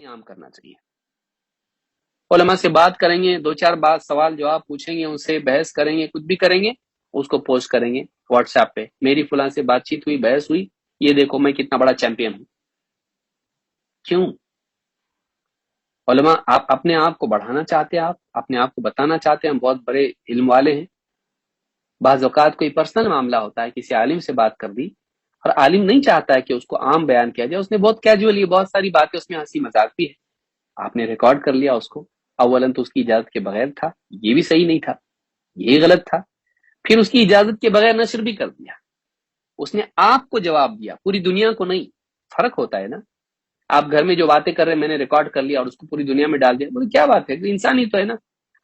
عام کرنا چاہیے. علماء سے بات کریں گے، دو چار بات سوال جواب پوچھیں گے، ان سے بحث کریں گے، کچھ بھی کریں گے، اس کو پوسٹ کریں گے واٹس ایپ پہ، میری فلاں سے بات چیت ہوئی، بحث ہوئی، یہ دیکھو میں کتنا بڑا چیمپئن ہوں. کیوں؟ علماء آپ اپنے آپ کو بڑھانا چاہتے ہیں، آپ اپنے آپ کو بتانا چاہتے ہیں ہم بہت بڑے علم والے ہیں. بعض اوقات کوئی پرسنل معاملہ ہوتا ہے، کسی عالم سے بات کر دی اور عالم نہیں چاہتا ہے کہ اس کو عام بیان کیا جائے، اس نے بہت کیجولی بہت ساری باتیں، اس میں ہنسی مذاق بھی ہے، آپ نے ریکارڈ کر لیا اس کو. اولاً تو اس کی اجازت کے بغیر تھا، یہ بھی صحیح نہیں تھا، یہ غلط تھا. پھر اس کی اجازت کے بغیر نشر بھی کر دیا. اس نے آپ کو جواب دیا، پوری دنیا کو نہیں. فرق ہوتا ہے نا. آپ گھر میں جو باتیں کر رہے ہیں میں نے ریکارڈ کر لیا اور اس کو پوری دنیا میں ڈال دیا، بولے کیا بات ہے، انسان ہی تو ہے نا،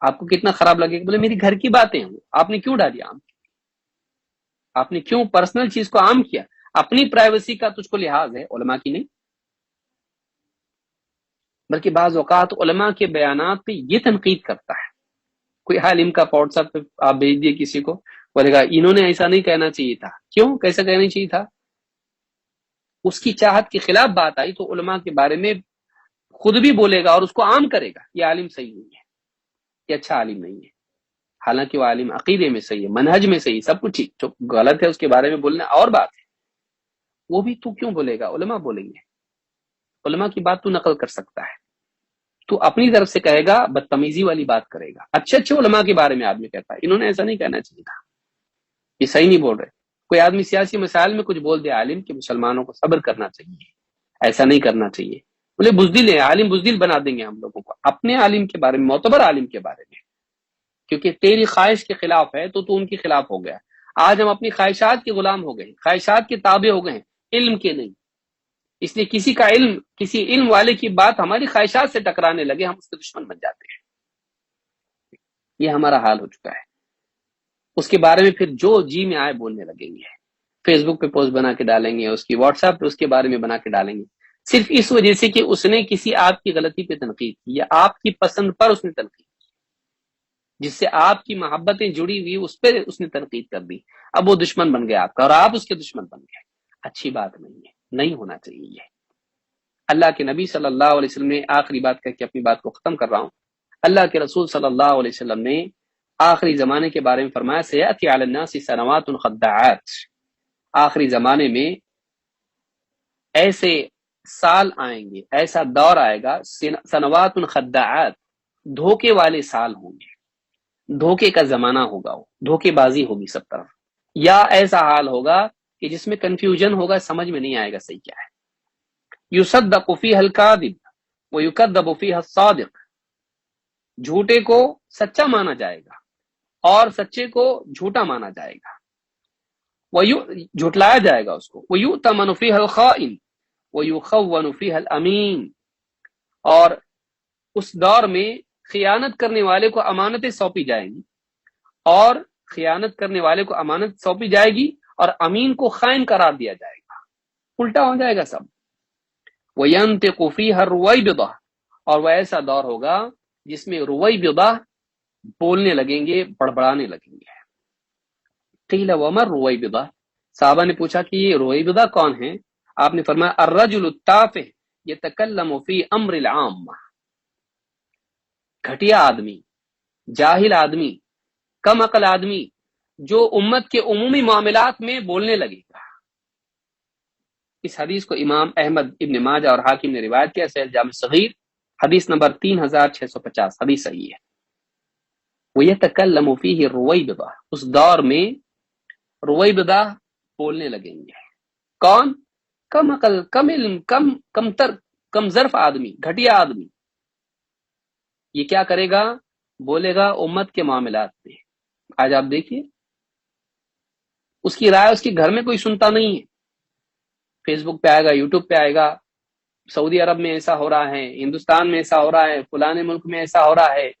آپ کو کتنا خراب لگے گا. بولے میری گھر کی باتیں ہیں، آپ نے کیوں ڈالی عام؟ آپ نے کیوں پرسنل چیز کو عام کیا؟ اپنی پرائیویسی کا تجھ کو لحاظ ہے، علماء کی نہیں. بلکہ بعض اوقات علماء کے بیانات پہ یہ تنقید کرتا ہے. کوئی عالم کا واٹس ایپ پہ آپ بھیج دیے کسی کو، بولے گا انہوں نے ایسا نہیں کہنا چاہیے تھا. کیوں؟ کیسا کہنا چاہیے تھا؟ اس کی چاہت کے خلاف بات آئی تو علماء کے بارے میں خود بھی بولے گا اور اس کو عام کرے گا، یہ عالم صحیح نہیں ہے، یہ اچھا عالم نہیں ہے. حالانکہ وہ عالم عقیدے میں صحیح ہے، منہج میں صحیح، سب کچھ جو غلط ہے اس کے بارے میں بولنا اور بات ہے. وہ بھی تو کیوں بولے گا؟ علماء بولیں گے. علماء کی بات تو نقل کر سکتا ہے، تو اپنی طرف سے کہے گا، بدتمیزی والی بات کرے گا. اچھے اچھے علماء کے بارے میں آدمی کہتا ہے انہوں نے ایسا نہیں کہنا چاہیے تھا، یہ صحیح نہیں بول رہے. کوئی آدمی سیاسی مسائل میں کچھ بول دے عالم کہ مسلمانوں کو صبر کرنا چاہیے، ایسا نہیں کرنا چاہیے، بولے بزدل ہے، عالم بزدل بنا دیں گے ہم لوگوں کو. اپنے عالم کے بارے میں، معتبر عالم کے بارے میں، کیونکہ تیری خواہش کے خلاف ہے تو ان کے خلاف ہو گیا. آج ہم اپنی خواہشات کے غلام ہو گئے، خواہشات کے تابع ہو گئے ہیں، علم کے نہیں. اس لیے کسی کا علم، کسی علم والے کی بات ہماری خواہشات سے ٹکرانے لگے، ہم اس کے دشمن بن جاتے ہیں. یہ ہمارا حال ہو چکا ہے. اس کے بارے میں پھر جو جی میں آئے بولنے لگیں گے، فیس بک پہ پوسٹ بنا کے ڈالیں گے، اس کی واٹس ایپ پہ اس کے بارے میں بنا کے ڈالیں گے، صرف اس وجہ سے کہ اس نے کسی آپ کی غلطی پہ تنقید کی یا آپ کی پسند پر اس نے تنقید کی، جس سے آپ کی محبتیں جڑی ہوئی اس پہ اس نے تنقید کر دی. اب وہ دشمن بن گیا آپ کا اور آپ اس کے دشمن بن گئے. اچھی بات نہیں ہے، نہیں ہونا چاہیے یہ. اللہ کے نبی صلی اللہ علیہ وسلم نے آخری بات کہہ کے اپنی بات کو ختم کر رہا ہوں. اللہ کے رسول صلی اللہ علیہ وسلم نے آخری زمانے کے بارے میں فرمایا، سیأتی علی الناس سنوات خداعات، آخری زمانے میں ایسے سال آئیں گے، ایسا دور آئے گا، سنوات خداعات، دھوکے والے سال ہوں گے، دھوکے کا زمانہ ہوگا، وہ دھوکے بازی ہوگی سب طرف. یا ایسا حال ہوگا کہ جس میں کنفیوژن ہوگا، سمجھ میں نہیں آئے گا صحیح کیا ہے. یصدق فیہ الکاذب ویکذب فیہ الصادق، جھوٹے کو سچا مانا جائے گا اور سچے کو جھوٹا مانا جائے گا، جھٹلایا جائے گا اس کو. ویؤتمن فیہ الخائن ویخون فیہ الامین، اور اس دور میں خیانت کرنے والے کو امانتیں سونپی جائیں گی، اور خیانت کرنے والے کو امانت سونپی جائے گی اور امین کو خائن قرار دیا جائے گا، الٹا ہو جائے گا سب. وَيَنْتِقُ فِيهَا الرُّوَيْبِضَةُ، اور وہ ایسا دور ہوگا جس میں رویبضہ بولنے لگیں گے، بڑبڑانے لگیں گے. قیل وما الرویبضہ، صحابہ نے پوچھا کہ یہ رویبضہ کون ہیں؟ آپ نے فرمایا الرجل التافہ یتکلم فی امر العامہ، گھٹیا آدمی، جاہل آدمی، کم عقل آدمی جو امت کے عمومی معاملات میں بولنے لگے گا. اس حدیث کو امام احمد ابن ماجہ اور حاکم نے روایت کیا، صحیح جامع صغیر حدیث نمبر 3650، حدیث صحیح ہے. وَيَتَكَلَّمُ فِيهِ الرُّوَيْبِضَةُ، اس دور میں رویبضہ بولنے لگیں گے. کون؟ کم عقل، کم علم، کم ظرف آدمی، گھٹیا آدمی. یہ کیا کرے گا؟ بولے گا امت کے معاملات میں. آج آپ دیکھیے اس کی رائے اس کے گھر میں کوئی سنتا نہیں ہے، فیس بک پہ آئے گا، یوٹیوب پہ آئے گا، سعودی عرب میں ایسا ہو رہا ہے، ہندوستان میں ایسا ہو رہا ہے، فلانے ملک میں ایسا ہو رہا ہے،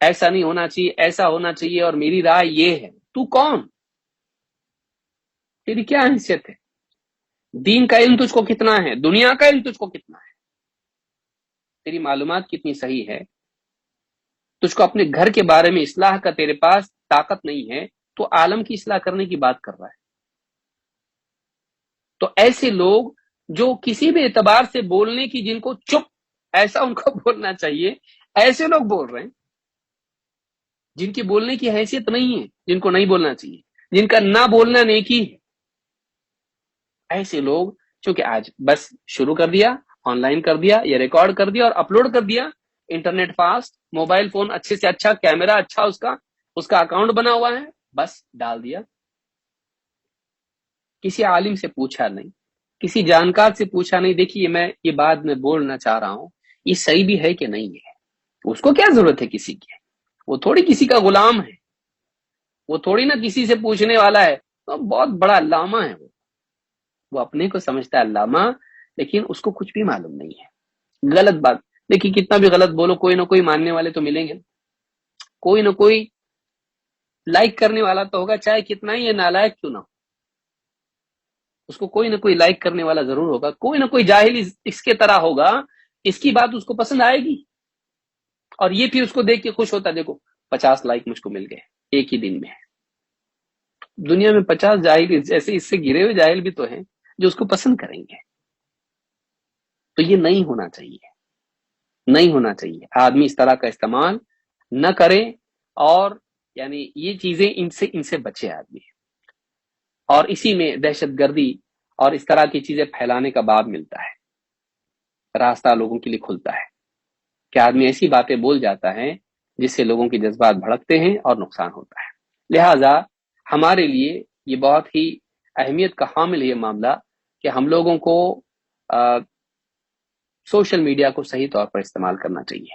ایسا نہیں ہونا چاہیے، ایسا ہونا چاہیے، اور میری رائے یہ ہے. تو کون؟ تیری کیا حیثیت ہے؟ دین کا علم تجھ کو کتنا ہے؟ دنیا کا علم تجھ کو کتنا ہے؟ تیری معلومات کتنی صحیح ہے؟ تجھ کو اپنے گھر کے بارے میں اصلاح کا تیرے پاس طاقت نہیں ہے، تو عالم کی اصلاح کرنے کی بات کر رہا ہے. تو ایسے لوگ جو کسی بھی اعتبار سے بولنے کی، جن کو چپ ایسا ان کو بولنا چاہیے. ایسے لوگ بول رہے ہیں جن کی بولنے کی حیثیت نہیں ہے، جن کو نہیں بولنا چاہیے، جن کا نہ بولنا نیکی ہے. ایسے لوگ چونکہ آج بس شروع کر دیا، آن لائن کر دیا یا ریکارڈ کر دیا اور اپلوڈ کر دیا، انٹرنیٹ فاسٹ، موبائل فون اچھے سے اچھا، کیمرہ اچھا، اس کا اکاؤنٹ بنا ہوا ہے، بس ڈال دیا. کسی عالم سے پوچھا نہیں، کسی جانکار سے پوچھا نہیں، دیکھیے میں یہ بات میں بولنا چاہ رہا ہوں، یہ صحیح بھی ہے کہ نہیں ہے. اس کو کیا ضرورت ہے کسی کی؟ وہ تھوڑی کسی کا غلام ہے، وہ تھوڑی نہ کسی سے پوچھنے والا ہے. تو بہت بڑا علامہ ہے وہ اپنے کو سمجھتا ہے علامہ، لیکن اس کو کچھ بھی معلوم نہیں ہے. غلط بات، دیکھیے کتنا بھی غلط بولو کوئی نہ کوئی ماننے والے تو ملیں گے، کوئی نہ کوئی لائک کرنے والا تو ہوگا، چاہے کتنا ہی یہ نالائق کیوں نہ ہو، اس کو کوئی نہ کوئی لائک کرنے والا ضرور ہوگا. کوئی نہ کوئی جاہل اس کے طرح ہوگا، اس کی بات اس کو پسند آئے گی اور یہ پھر اس کو دیکھ کے خوش ہوتا، دیکھو 50 لائک مجھ کو مل گئے ایک ہی دن میں. دنیا میں 50 جاہل ایسے اس سے گرے ہوئے جاہل بھی تو ہیں جو اس کو پسند کریں گے. تو یہ نہیں ہونا چاہیے، نہیں ہونا چاہیے. آدمی اس طرح کا استعمال نہ کرے، اور یعنی یہ چیزیں ان سے بچے آدمی. اور اسی میں دہشت گردی اور اس طرح کی چیزیں پھیلانے کا باب ملتا ہے، راستہ لوگوں کے لیے کھلتا ہے کہ آدمی ایسی باتیں بول جاتا ہے جس سے لوگوں کے جذبات بھڑکتے ہیں اور نقصان ہوتا ہے. لہٰذا ہمارے لیے یہ بہت ہی اہمیت کا حامل ہے یہ معاملہ کہ ہم لوگوں کو سوشل میڈیا کو صحیح طور پر استعمال کرنا چاہیے.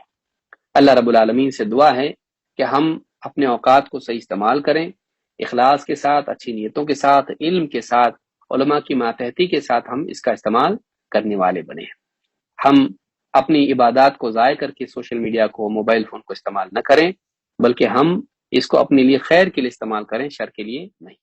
اللہ رب العالمین سے دعا ہے کہ ہم اپنے اوقات کو صحیح استعمال کریں، اخلاص کے ساتھ، اچھی نیتوں کے ساتھ، علم کے ساتھ، علماء کی ماتحتی کے ساتھ ہم اس کا استعمال کرنے والے بنیں. ہم اپنی عبادات کو ضائع کر کے سوشل میڈیا کو، موبائل فون کو استعمال نہ کریں، بلکہ ہم اس کو اپنے لیے خیر کے لیے استعمال کریں، شر کے لیے نہیں.